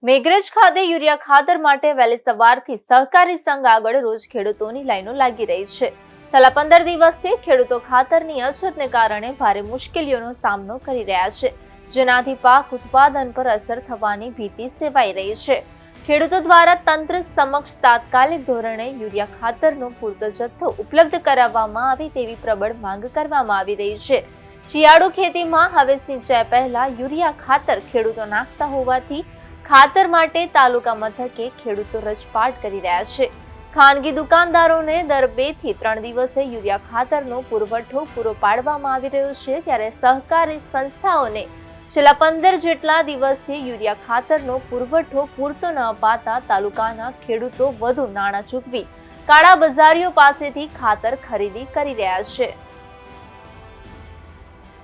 મેઘરજ ખાતે યુરિયા ખાતર માટે વહેલી સવારથી સહકારી સંઘ આગળ રોજ ખેડૂતોની લાઈનો લાગી રહી છે। છેલ્લા 15 દિવસથી ખેડૂતો ખાતરની અછતને કારણે ભારે મુશ્કેલીઓનો સામનો કરી રહ્યા છે, જેનાથી પાક ઉત્પાદન પર અસર થવાની ભીતિ સેવાઈ રહી છે। ખેડૂતો દ્વારા તંત્ર સમક્ષ તાત્કાલિક ધોરણે યુરિયા ખાતરનો પૂરતો જથ્થો ઉપલબ્ધ કરાવવામાં આવે તેવી પ્રબળ માંગ કરવામાં આવી રહી છે। શિયાળુ ખેતીમાં હવે સિંચાઈ પહેલા યુરિયા ખાતર ખેડૂતો નાખતા હોવાથી ખાતર માટે તાલુકા મથકે ખેડૂતો રજપાટ કરી રહ્યા છે। ખાનગી દુકાનદારોને દર 2 થી 3 દિવસે યુરિયા ખાતરનો પુરવઠો પૂરો પાડવામાં આવી રહ્યો છે, ત્યારે સહકારી સંસ્થાઓને છેલ્લા 15 જેટલા દિવસથી યુરિયા ખાતરનો પુરવઠો પૂરતો ન અપાતા તાલુકાના ખેડૂતો વધુ નાણાં ચૂકવી કાળા બજારીઓ પાસેથી ખાતર ખરીદી કરી રહ્યા છે।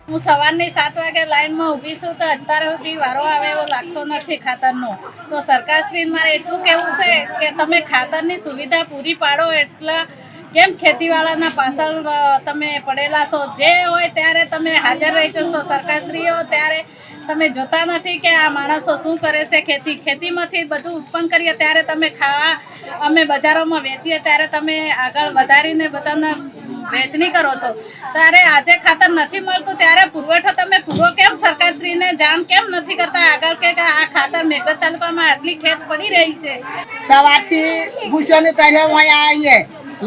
હું સવારની 7 વાગે લાઈનમાં ઊભી છું તો અત્યાર સુધી વારો આવે એવો લાગતો નથી ખાતરનો। તો સરકારશ્રીને મારે એટલું કહેવું છે કે તમે ખાતરની સુવિધા પૂરી પાડો। એટલે કેમ ખેતીવાળાના પાછળ તમે પડેલા છો? જે હોય ત્યારે તમે હાજર રહી જશો સરકારશ્રીઓ, ત્યારે તમે જોતા નથી કે આ માણસો શું કરે છે। ખેતીમાંથી બધું ઉત્પન્ન કરીએ ત્યારે તમે ખાવા અમે બજારોમાં વેચીએ ત્યારે તમે આગળ વધારીને બધાને વેચણી કરો છો, ત્યારે આજે ખાતર નથી મળતું ત્યારે પુરવઠો તમે પૂરો કેમ સરકારશ્રીને જાણ કેમ નથી કરતા આગળ કે આ ખાતર મેઘરજ તાલુકામાં આટલી ખેત પડી રહી છે। સવારથી ભૂસોને ત્યારે અહીંયા આવીએ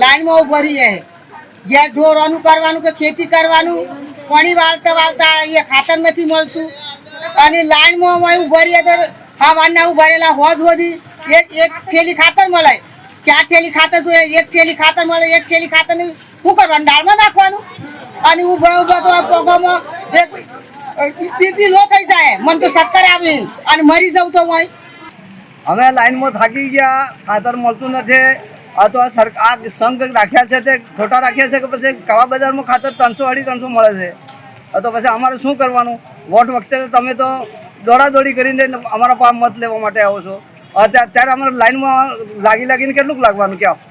લાઈનમાં ઉભા રહીએ, ઘેર ઢોરવાનું કરવાનું કે ખેતી કરવાનું, પાણી વાળતા અહીંયા ખાતર નથી મળતું અને લાઈનમાં અહીં ઉભા રહીએ તો હવારના ઉભા રહેલા હોજ સુધી એક થેલી ખાતર મળે, 4 થેલી ખાતર જોઈએ, 1 થેલી ખાતર મળે, 1 થેલી ખાતરની શું કરવાનું? દાળમાં નાખવાનું અને ઉભા તો આ પગોમાં બીપી લો થઈ જાય, મને તો ચક્કર આવી અને મરી જાઉં તો હોય। અમે લાઈનમાં થાકી ગયા, ખાતર મળતું નથી। આ તો આ સંઘ રાખ્યા છે તે ખોટા રાખ્યા છે કે પછી કાળા બજારમાં ખાતર 300-350 મળે છે। તો પછી અમારે શું કરવાનું? વોટ વખતે તમે તો દોડાદોડી કરીને અમારા પાસે મત લેવા માટે આવો છો, ત્યારે અમારે લાઈનમાં લાગીને કેટલું લાગવાનું? ક્યાં